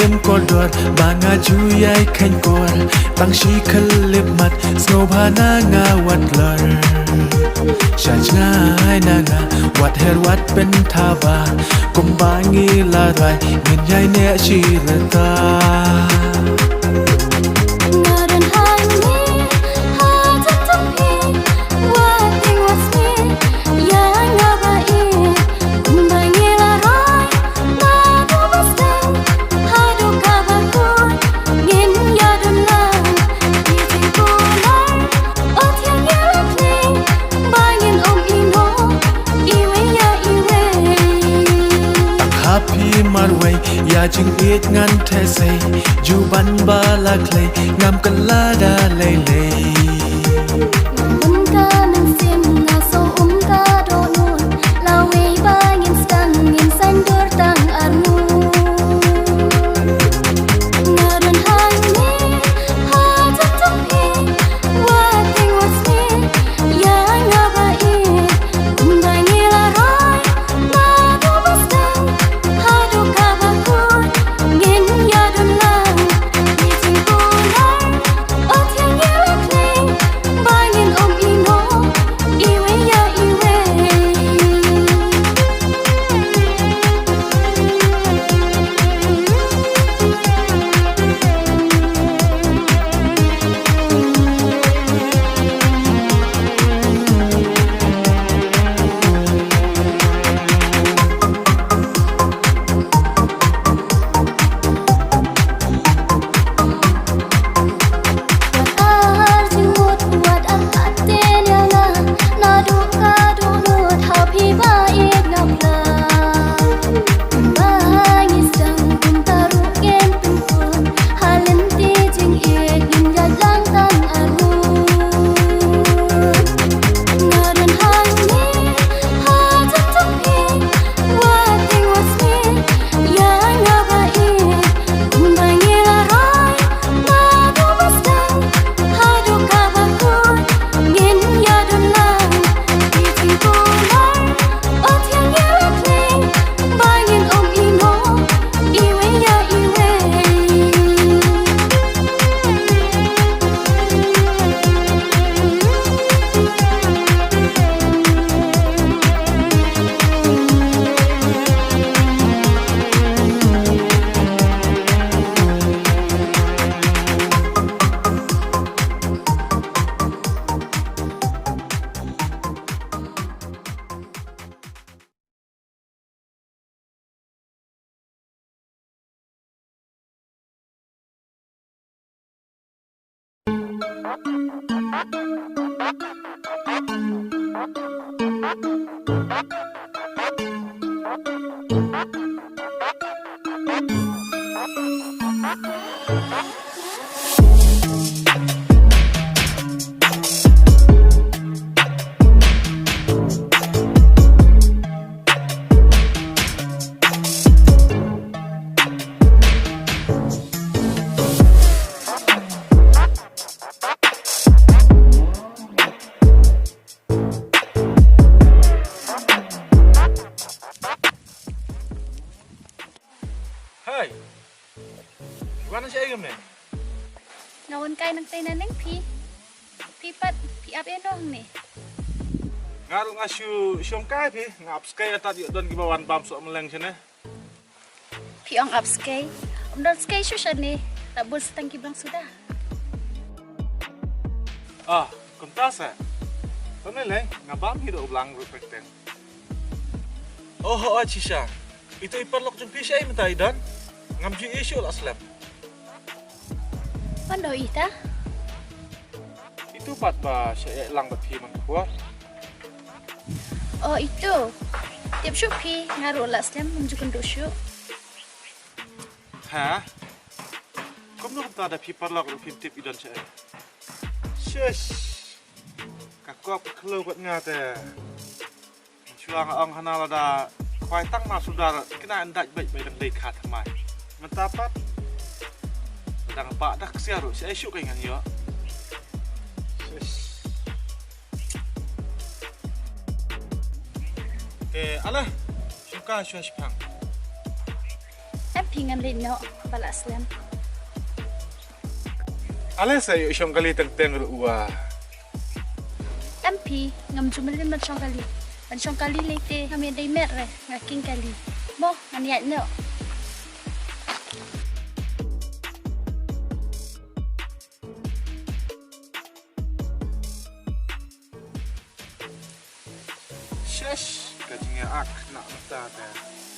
game kodor banga juyai khan kor tang shi khalip mat snobhana nga watlar shajngai nanga wat her wat pen thaba kumbangi la rai ngin yai ne shirata marway ya jing it ngan the say ju ban ba la clay ngam kan la da lay lay mun ka nang sim na so ka do nun la we ba ngin san dur tang arnu ngaran hang ni ha ta tu he what thing was me ya nga ba e kumbai ni la rai na do bastan ha do ka ba ku ngin ya dun la ni ting ko la o tiang ya la play ba ngin ino iwe ya iwe Hey, gimana sih ayam nih? nawan kay nang tayo neng pipat piap endong nih Ngarung asu siom kai pi ngap skai tadi don gibawan bam sok meleng sini. piong upskay umdon skay shushan nih tabul setang kiblang sudah Ah, kuntas ya. Tonel nih ngabam hidup ulang berpekten. Oh, Cisha. Itu iparlok jumpi siya minta idan. Ngamji isu lah slap. Pando ita Itu pat ba siya lang bati man kuat. oh itu tiap syupi ngaruh lah stem menunjukkan dosu Ha? Kamu nak tak ada iparlok lu tip idan siya. Shush. Kakak kalau buat ngate. Chuang ang hanal ada kwai tang ma saudara kena andak baik-baik dan dekat mai. Mentapat sedang pak dah kesiaru si isu kau ingat ya. Alah, suka syuah sepang. MP pingan lino balas lem. Ale saya isyong kali teng-teng ruwa. Tampi ngam jumalin macam kali. Macam kali lete kami ada mer ngaking kali. Mo aniat no. Shush, kajingnya ak nak mata teh.